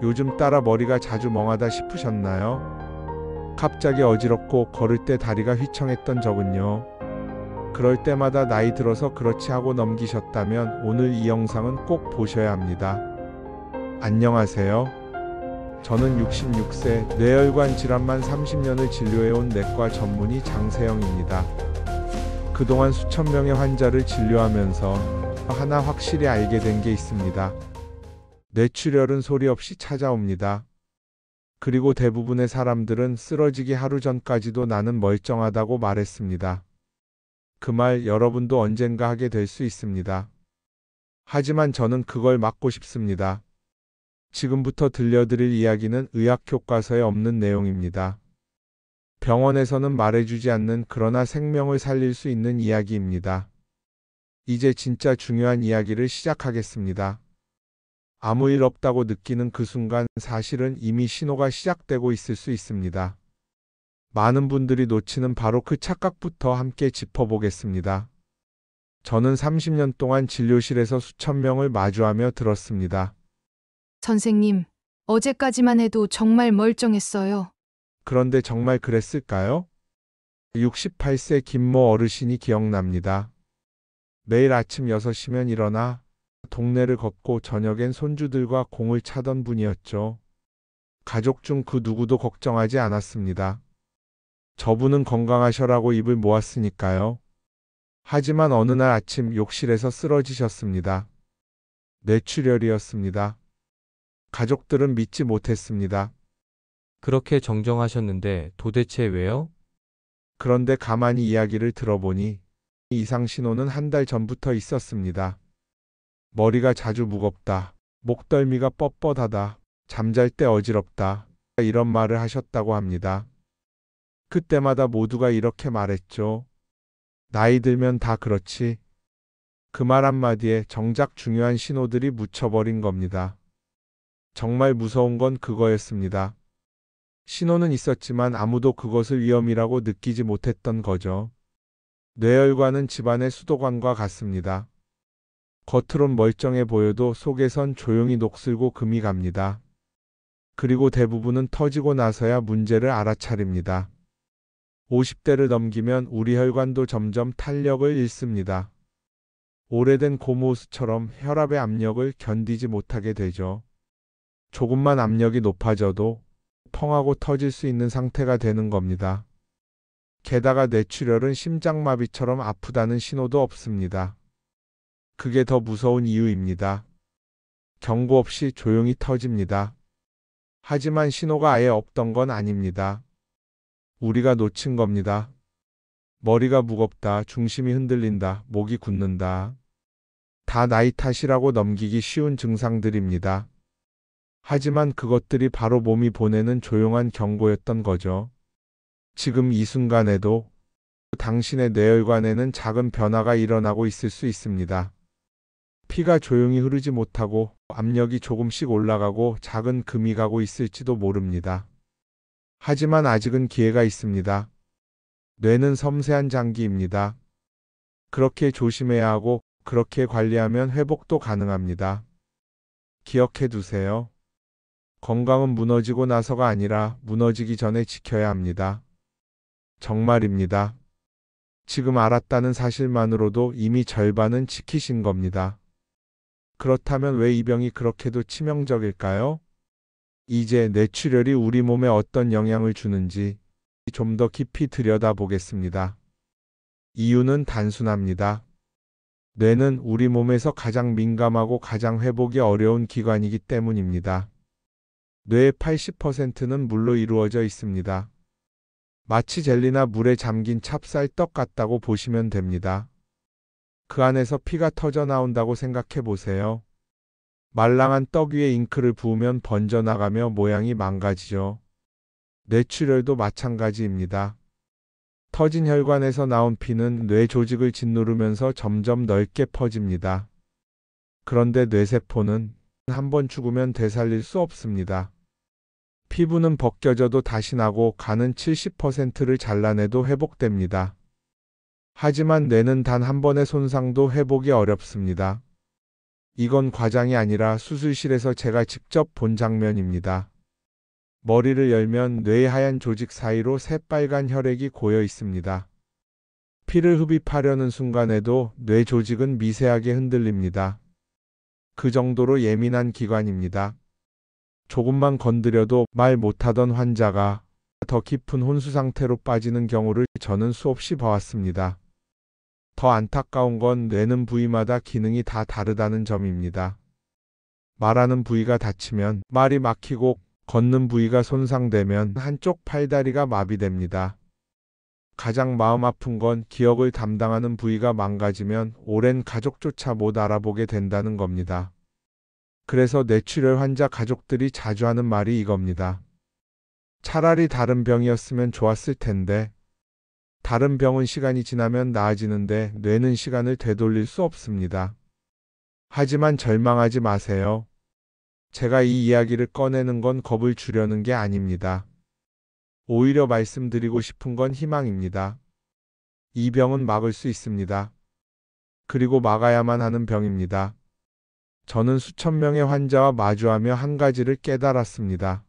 요즘 따라 머리가 자주 멍하다 싶으셨나요? 갑자기 어지럽고 걸을 때 다리가 휘청했던 적은요? 그럴 때마다 나이 들어서 그렇지 하고 넘기셨다면 오늘 이 영상은 꼭 보셔야 합니다. 안녕하세요. 저는 66세 뇌혈관 질환만 30년을 진료해온 내과 전문의 장세영입니다. 그동안 수천 명의 환자를 진료하면서 하나 확실히 알게 된 게 있습니다. 뇌출혈은 소리 없이 찾아옵니다. 그리고 대부분의 사람들은 쓰러지기 하루 전까지도 나는 멀쩡하다고 말했습니다. 그 말 여러분도 언젠가 하게 될 수 있습니다. 하지만 저는 그걸 막고 싶습니다. 지금부터 들려드릴 이야기는 의학 교과서에 없는 내용입니다. 병원에서는 말해주지 않는 그러나 생명을 살릴 수 있는 이야기입니다. 이제 진짜 중요한 이야기를 시작하겠습니다. 아무 일 없다고 느끼는 그 순간 사실은 이미 신호가 시작되고 있을 수 있습니다. 많은 분들이 놓치는 바로 그 착각부터 함께 짚어보겠습니다. 저는 30년 동안 진료실에서 수천 명을 마주하며 들었습니다. 선생님, 어제까지만 해도 정말 멀쩡했어요. 그런데 정말 그랬을까요? 68세 김모 어르신이 기억납니다. 매일 아침 6시면 일어나 동네를 걷고 저녁엔 손주들과 공을 차던 분이었죠. 가족 중 그 누구도 걱정하지 않았습니다. 저분은 건강하셔라고 입을 모았으니까요. 하지만 어느 날 아침 욕실에서 쓰러지셨습니다. 뇌출혈이었습니다. 가족들은 믿지 못했습니다. 그렇게 정정하셨는데 도대체 왜요? 그런데 가만히 이야기를 들어보니 이상 신호는 한 달 전부터 있었습니다. 머리가 자주 무겁다, 목덜미가 뻣뻣하다, 잠잘 때 어지럽다, 이런 말을 하셨다고 합니다. 그때마다 모두가 이렇게 말했죠. 나이 들면 다 그렇지. 그 말 한마디에 정작 중요한 신호들이 묻혀버린 겁니다. 정말 무서운 건 그거였습니다. 신호는 있었지만 아무도 그것을 위험이라고 느끼지 못했던 거죠. 뇌혈관은 집안의 수도관과 같습니다. 겉으론 멀쩡해 보여도 속에선 조용히 녹슬고 금이 갑니다. 그리고 대부분은 터지고 나서야 문제를 알아차립니다. 50대를 넘기면 우리 혈관도 점점 탄력을 잃습니다. 오래된 고무호스처럼 혈압의 압력을 견디지 못하게 되죠. 조금만 압력이 높아져도 펑하고 터질 수 있는 상태가 되는 겁니다. 게다가 뇌출혈은 심장마비처럼 아프다는 신호도 없습니다. 그게 더 무서운 이유입니다. 경고 없이 조용히 터집니다. 하지만 신호가 아예 없던 건 아닙니다. 우리가 놓친 겁니다. 머리가 무겁다, 중심이 흔들린다, 목이 굳는다. 다 나이 탓이라고 넘기기 쉬운 증상들입니다. 하지만 그것들이 바로 몸이 보내는 조용한 경고였던 거죠. 지금 이 순간에도 당신의 뇌혈관에는 작은 변화가 일어나고 있을 수 있습니다. 피가 조용히 흐르지 못하고 압력이 조금씩 올라가고 작은 금이 가고 있을지도 모릅니다. 하지만 아직은 기회가 있습니다. 뇌는 섬세한 장기입니다. 그렇게 조심해야 하고 그렇게 관리하면 회복도 가능합니다. 기억해 두세요. 건강은 무너지고 나서가 아니라 무너지기 전에 지켜야 합니다. 정말입니다. 지금 알았다는 사실만으로도 이미 절반은 지키신 겁니다. 그렇다면 왜 이 병이 그렇게도 치명적일까요? 이제 뇌출혈이 우리 몸에 어떤 영향을 주는지 좀 더 깊이 들여다보겠습니다. 이유는 단순합니다. 뇌는 우리 몸에서 가장 민감하고 가장 회복이 어려운 기관이기 때문입니다. 뇌의 80%는 물로 이루어져 있습니다. 마치 젤리나 물에 잠긴 찹쌀떡 같다고 보시면 됩니다. 그 안에서 피가 터져 나온다고 생각해 보세요. 말랑한 떡 위에 잉크를 부으면 번져나가며 모양이 망가지죠. 뇌출혈도 마찬가지입니다. 터진 혈관에서 나온 피는 뇌 조직을 짓누르면서 점점 넓게 퍼집니다. 그런데 뇌세포는 한 번 죽으면 되살릴 수 없습니다. 피부는 벗겨져도 다시 나고 간은 70%를 잘라내도 회복됩니다. 하지만 뇌는 단 한 번의 손상도 회복이 어렵습니다. 이건 과장이 아니라 수술실에서 제가 직접 본 장면입니다. 머리를 열면 뇌의 하얀 조직 사이로 새빨간 혈액이 고여 있습니다. 피를 흡입하려는 순간에도 뇌 조직은 미세하게 흔들립니다. 그 정도로 예민한 기관입니다. 조금만 건드려도 말 못하던 환자가 더 깊은 혼수 상태로 빠지는 경우를 저는 수없이 봐왔습니다. 더 안타까운 건 뇌는 부위마다 기능이 다 다르다는 점입니다. 말하는 부위가 다치면 말이 막히고 걷는 부위가 손상되면 한쪽 팔다리가 마비됩니다. 가장 마음 아픈 건 기억을 담당하는 부위가 망가지면 오랜 가족조차 못 알아보게 된다는 겁니다. 그래서 뇌출혈 환자 가족들이 자주 하는 말이 이겁니다. 차라리 다른 병이었으면 좋았을 텐데, 다른 병은 시간이 지나면 나아지는데 뇌는 시간을 되돌릴 수 없습니다. 하지만 절망하지 마세요. 제가 이 이야기를 꺼내는 건 겁을 주려는 게 아닙니다. 오히려 말씀드리고 싶은 건 희망입니다. 이 병은 막을 수 있습니다. 그리고 막아야만 하는 병입니다. 저는 수천 명의 환자와 마주하며 한 가지를 깨달았습니다.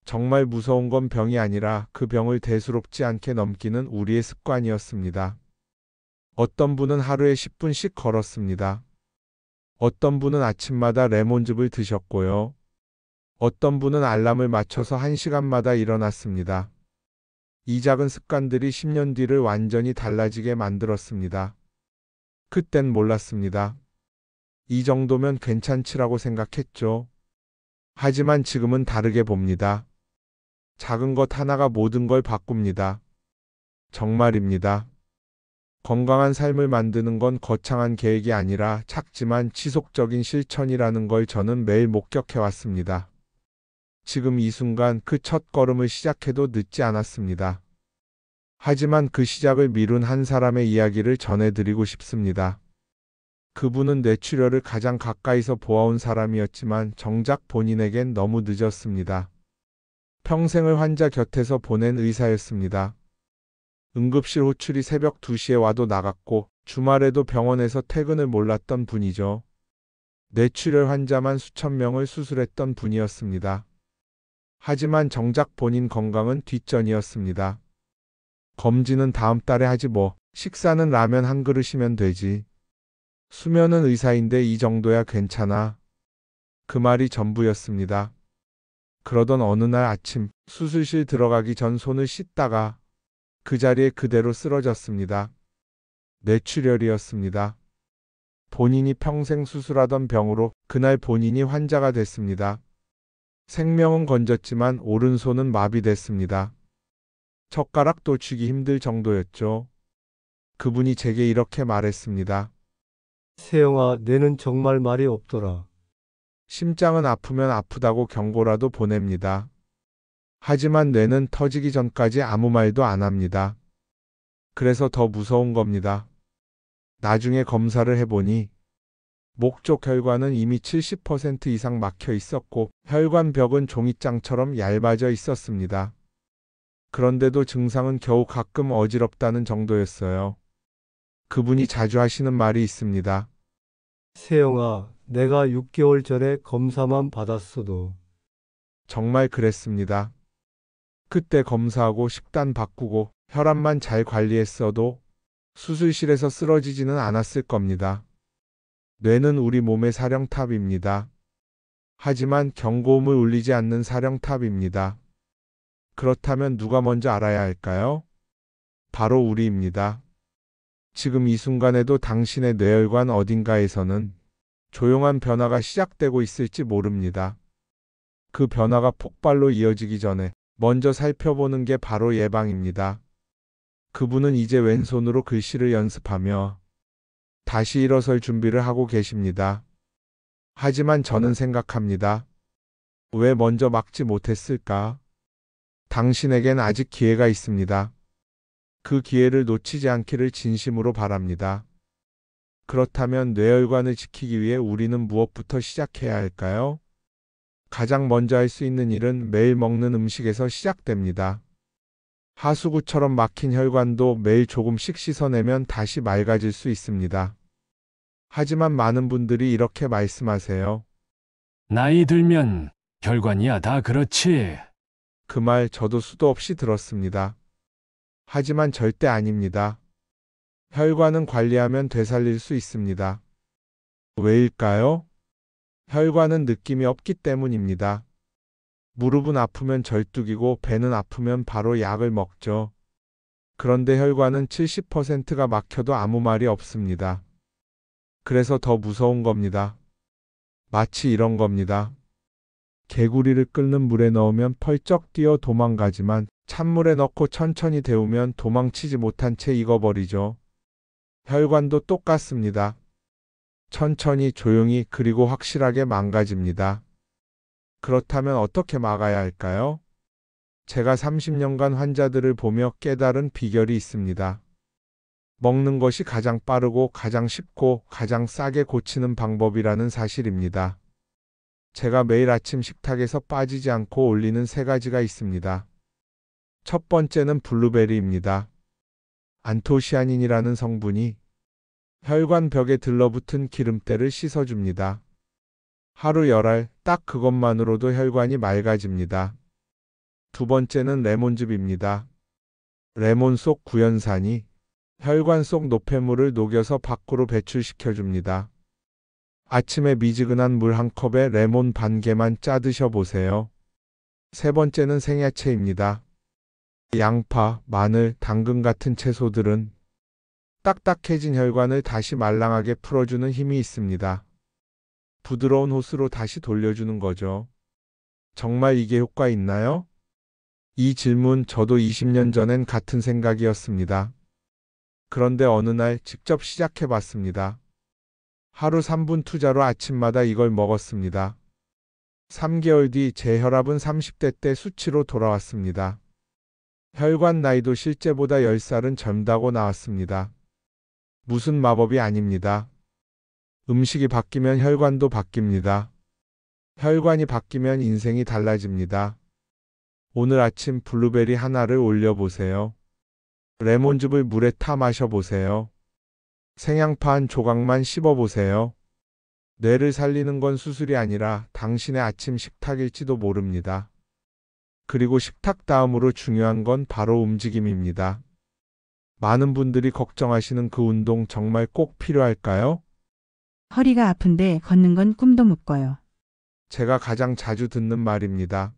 정말 무서운 건 병이 아니라 그 병을 대수롭지 않게 넘기는 우리의 습관이었습니다. 어떤 분은 하루에 10분씩 걸었습니다. 어떤 분은 아침마다 레몬즙을 드셨고요. 어떤 분은 알람을 맞춰서 1시간마다 일어났습니다. 이 작은 습관들이 10년 뒤를 완전히 달라지게 만들었습니다. 그땐 몰랐습니다. 이 정도면 괜찮지라고 생각했죠. 하지만 지금은 다르게 봅니다. 작은 것 하나가 모든 걸 바꿉니다. 정말입니다. 건강한 삶을 만드는 건 거창한 계획이 아니라 작지만 지속적인 실천이라는 걸 저는 매일 목격해 왔습니다. 지금 이 순간 그 첫 걸음을 시작해도 늦지 않았습니다. 하지만 그 시작을 미룬 한 사람의 이야기를 전해드리고 싶습니다. 그분은 뇌출혈을 가장 가까이서 보아온 사람이었지만 정작 본인에겐 너무 늦었습니다. 평생을 환자 곁에서 보낸 의사였습니다. 응급실 호출이 새벽 2시에 와도 나갔고 주말에도 병원에서 퇴근을 몰랐던 분이죠. 뇌출혈 환자만 수천 명을 수술했던 분이었습니다. 하지만 정작 본인 건강은 뒷전이었습니다. 검진은 다음 달에 하지 뭐, 식사는 라면 한 그릇이면 되지. 수면은 의사인데 이 정도야 괜찮아. 그 말이 전부였습니다. 그러던 어느 날 아침 수술실 들어가기 전 손을 씻다가 그 자리에 그대로 쓰러졌습니다. 뇌출혈이었습니다. 본인이 평생 수술하던 병으로 그날 본인이 환자가 됐습니다. 생명은 건졌지만 오른손은 마비됐습니다. 젓가락도 쥐기 힘들 정도였죠. 그분이 제게 이렇게 말했습니다. 세영아, 내는 정말 말이 없더라. 심장은 아프면 아프다고 경고라도 보냅니다. 하지만 뇌는 터지기 전까지 아무 말도 안 합니다. 그래서 더 무서운 겁니다. 나중에 검사를 해보니 목쪽 혈관은 이미 70% 이상 막혀 있었고 혈관벽은 종이장처럼 얇아져 있었습니다. 그런데도 증상은 겨우 가끔 어지럽다는 정도였어요. 그분이 자주 하시는 말이 있습니다. 세영아, 내가 6개월 전에 검사만 받았어도. 정말 그랬습니다. 그때 검사하고 식단 바꾸고 혈압만 잘 관리했어도 수술실에서 쓰러지지는 않았을 겁니다. 뇌는 우리 몸의 사령탑입니다. 하지만 경고음을 울리지 않는 사령탑입니다. 그렇다면 누가 먼저 알아야 할까요? 바로 우리입니다. 지금 이 순간에도 당신의 뇌혈관 어딘가에서는 조용한 변화가 시작되고 있을지 모릅니다. 그 변화가 폭발로 이어지기 전에 먼저 살펴보는 게 바로 예방입니다. 그분은 이제 왼손으로 글씨를 연습하며 다시 일어설 준비를 하고 계십니다. 하지만 저는 생각합니다. 왜 먼저 막지 못했을까? 당신에겐 아직 기회가 있습니다. 그 기회를 놓치지 않기를 진심으로 바랍니다. 그렇다면 뇌혈관을 지키기 위해 우리는 무엇부터 시작해야 할까요? 가장 먼저 할 수 있는 일은 매일 먹는 음식에서 시작됩니다. 하수구처럼 막힌 혈관도 매일 조금씩 씻어내면 다시 맑아질 수 있습니다. 하지만 많은 분들이 이렇게 말씀하세요. 나이 들면 혈관이야 다 그렇지. 그 말 저도 수도 없이 들었습니다. 하지만 절대 아닙니다. 혈관은 관리하면 되살릴 수 있습니다. 왜일까요? 혈관은 느낌이 없기 때문입니다. 무릎은 아프면 절뚝이고 배는 아프면 바로 약을 먹죠. 그런데 혈관은 70%가 막혀도 아무 말이 없습니다. 그래서 더 무서운 겁니다. 마치 이런 겁니다. 개구리를 끓는 물에 넣으면 펄쩍 뛰어 도망가지만 찬물에 넣고 천천히 데우면 도망치지 못한 채 익어버리죠. 혈관도 똑같습니다. 천천히 조용히 그리고 확실하게 망가집니다. 그렇다면 어떻게 막아야 할까요? 제가 30년간 환자들을 보며 깨달은 비결이 있습니다. 먹는 것이 가장 빠르고 가장 쉽고 가장 싸게 고치는 방법이라는 사실입니다. 제가 매일 아침 식탁에서 빠지지 않고 올리는 3가지가 있습니다. 첫 번째는 블루베리입니다. 안토시아닌이라는 성분이 혈관 벽에 들러붙은 기름때를 씻어줍니다. 하루 열알 딱 그것만으로도 혈관이 맑아집니다. 두 번째는 레몬즙입니다. 레몬 속 구연산이 혈관 속 노폐물을 녹여서 밖으로 배출시켜줍니다. 아침에 미지근한 물 한 컵에 레몬 반 개만 짜 드셔보세요. 세 번째는 생야채입니다. 양파, 마늘, 당근 같은 채소들은 딱딱해진 혈관을 다시 말랑하게 풀어주는 힘이 있습니다. 부드러운 호스로 다시 돌려주는 거죠. 정말 이게 효과 있나요? 이 질문 저도 20년 전엔 같은 생각이었습니다. 그런데 어느 날 직접 시작해 봤습니다. 하루 3분 투자로 아침마다 이걸 먹었습니다. 3개월 뒤 제 혈압은 30대 때 수치로 돌아왔습니다. 혈관 나이도 실제보다 10살은 젊다고 나왔습니다. 무슨 마법이 아닙니다. 음식이 바뀌면 혈관도 바뀝니다. 혈관이 바뀌면 인생이 달라집니다. 오늘 아침 블루베리 하나를 올려보세요. 레몬즙을 물에 타 마셔보세요. 생양파 한 조각만 씹어보세요. 뇌를 살리는 건 수술이 아니라 당신의 아침 식탁일지도 모릅니다. 그리고 식탁 다음으로 중요한 건 바로 움직임입니다. 많은 분들이 걱정하시는 그 운동 정말 꼭 필요할까요? 허리가 아픈데 걷는 건 꿈도 못 꿔요. 제가 가장 자주 듣는 말입니다.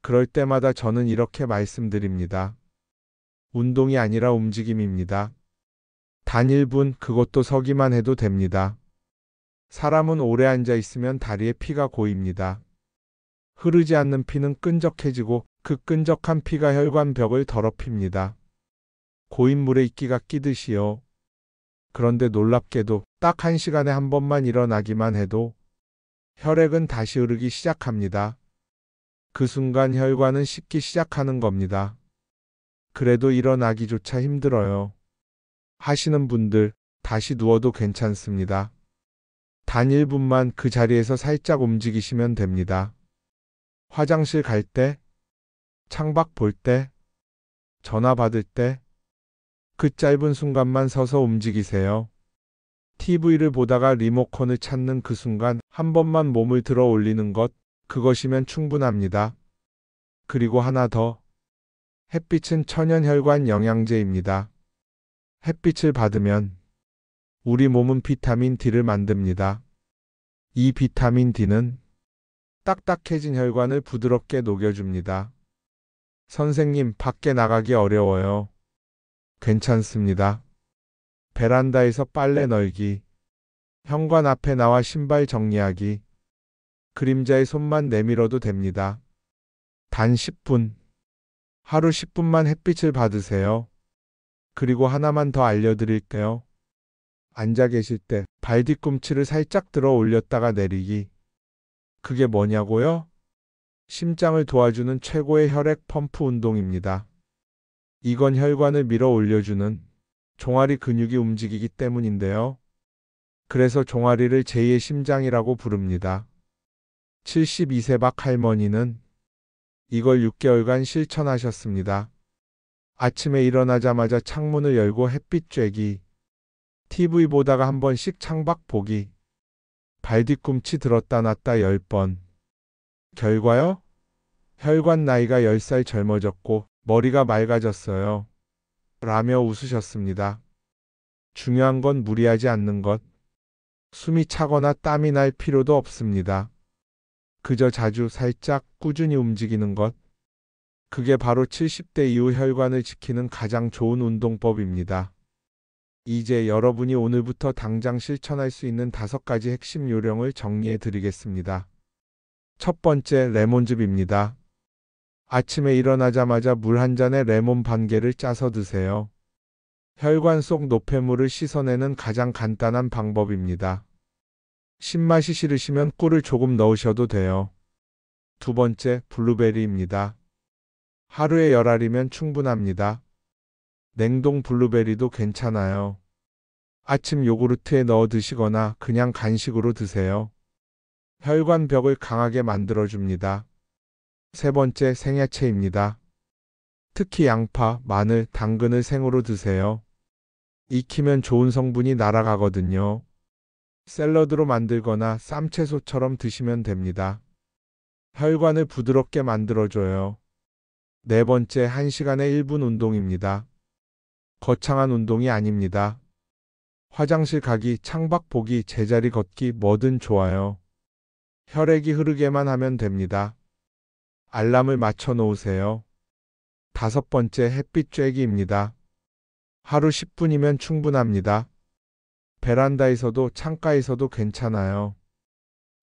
그럴 때마다 저는 이렇게 말씀드립니다. 운동이 아니라 움직임입니다. 단 1분, 그것도 서기만 해도 됩니다. 사람은 오래 앉아 있으면 다리에 피가 고입니다. 흐르지 않는 피는 끈적해지고 그 끈적한 피가 혈관 벽을 더럽힙니다. 고인 물에 이끼가 끼듯이요. 그런데 놀랍게도 딱 1시간에 한 번만 일어나기만 해도 혈액은 다시 흐르기 시작합니다. 그 순간 혈관은 씻기 시작하는 겁니다. 그래도 일어나기조차 힘들어요. 하시는 분들 다시 누워도 괜찮습니다. 단 1분만 그 자리에서 살짝 움직이시면 됩니다. 화장실 갈 때, 창밖 볼 때, 전화 받을 때, 그 짧은 순간만 서서 움직이세요. TV를 보다가 리모컨을 찾는 그 순간 한 번만 몸을 들어 올리는 것, 그것이면 충분합니다. 그리고 하나 더. 햇빛은 천연혈관 영양제입니다. 햇빛을 받으면 우리 몸은 비타민 D를 만듭니다. 이 비타민 D는 딱딱해진 혈관을 부드럽게 녹여줍니다. 선생님, 밖에 나가기 어려워요. 괜찮습니다. 베란다에서 빨래 널기, 현관 앞에 나와 신발 정리하기, 그림자에 손만 내밀어도 됩니다. 단 10분. 하루 10분만 햇빛을 받으세요. 그리고 하나만 더 알려드릴게요. 앉아 계실 때 발 뒤꿈치를 살짝 들어 올렸다가 내리기. 그게 뭐냐고요? 심장을 도와주는 최고의 혈액 펌프 운동입니다. 이건 혈관을 밀어 올려주는 종아리 근육이 움직이기 때문인데요. 그래서 종아리를 제2의 심장이라고 부릅니다. 72세 박 할머니는 이걸 6개월간 실천하셨습니다. 아침에 일어나자마자 창문을 열고 햇빛 쬐기. TV 보다가 한 번씩 창밖 보기. 발 뒤꿈치 들었다 놨다 10번. 결과요? 혈관 나이가 10살 젊어졌고 머리가 맑아졌어요. 라며 웃으셨습니다. 중요한 건 무리하지 않는 것. 숨이 차거나 땀이 날 필요도 없습니다. 그저 자주 살짝 꾸준히 움직이는 것. 그게 바로 70대 이후 혈관을 지키는 가장 좋은 운동법입니다. 이제 여러분이 오늘부터 당장 실천할 수 있는 5가지 핵심 요령을 정리해 드리겠습니다. 첫 번째, 레몬즙입니다. 아침에 일어나자마자 물 한 잔에 레몬 반 개를 짜서 드세요. 혈관 속 노폐물을 씻어내는 가장 간단한 방법입니다. 신맛이 싫으시면 꿀을 조금 넣으셔도 돼요. 두 번째, 블루베리입니다. 하루에 10알이면 충분합니다. 냉동 블루베리도 괜찮아요. 아침 요구르트에 넣어 드시거나 그냥 간식으로 드세요. 혈관 벽을 강하게 만들어줍니다. 세 번째, 생야채입니다. 특히 양파, 마늘, 당근을 생으로 드세요. 익히면 좋은 성분이 날아가거든요. 샐러드로 만들거나 쌈채소처럼 드시면 됩니다. 혈관을 부드럽게 만들어줘요. 네 번째, 1시간에 1분 운동입니다. 거창한 운동이 아닙니다. 화장실 가기, 창밖 보기, 제자리 걷기 뭐든 좋아요. 혈액이 흐르게만 하면 됩니다. 알람을 맞춰 놓으세요. 다섯 번째, 햇빛 쬐기입니다. 하루 10분이면 충분합니다. 베란다에서도 창가에서도 괜찮아요.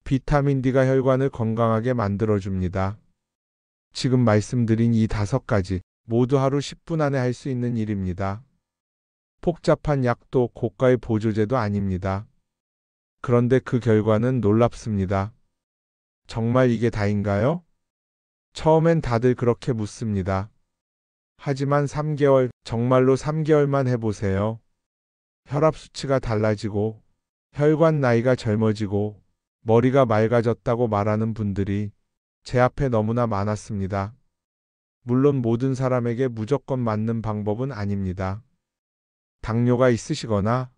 비타민 D가 혈관을 건강하게 만들어줍니다. 지금 말씀드린 이 5가지 모두 하루 10분 안에 할 수 있는 일입니다. 복잡한 약도 고가의 보조제도 아닙니다. 그런데 그 결과는 놀랍습니다. 정말 이게 다인가요? 처음엔 다들 그렇게 묻습니다. 하지만 3개월, 정말로 3개월만 해보세요. 혈압 수치가 달라지고, 혈관 나이가 젊어지고, 머리가 맑아졌다고 말하는 분들이 제 앞에 너무나 많았습니다. 물론 모든 사람에게 무조건 맞는 방법은 아닙니다. 당뇨가 있으시거나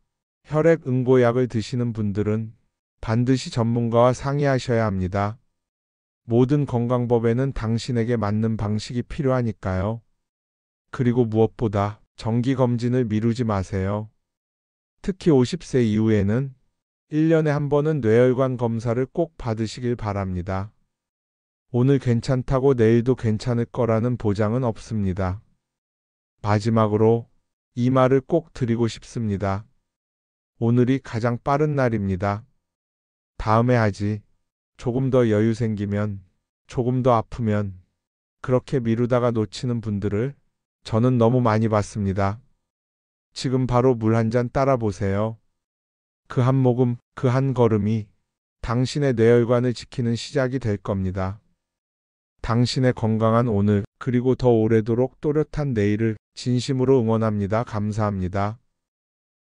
혈액 응고약을 드시는 분들은 반드시 전문가와 상의하셔야 합니다. 모든 건강법에는 당신에게 맞는 방식이 필요하니까요. 그리고 무엇보다 정기검진을 미루지 마세요. 특히 50세 이후에는 1년에 한 번은 뇌혈관 검사를 꼭 받으시길 바랍니다. 오늘 괜찮다고 내일도 괜찮을 거라는 보장은 없습니다. 마지막으로 이 말을 꼭 드리고 싶습니다. 오늘이 가장 빠른 날입니다. 다음에 하지. 조금 더 여유 생기면, 조금 더 아프면, 그렇게 미루다가 놓치는 분들을 저는 너무 많이 봤습니다. 지금 바로 물 한 잔 따라 보세요. 그 한 모금, 그 한 걸음이 당신의 뇌혈관을 지키는 시작이 될 겁니다. 당신의 건강한 오늘, 그리고 더 오래도록 또렷한 내일을 진심으로 응원합니다. 감사합니다.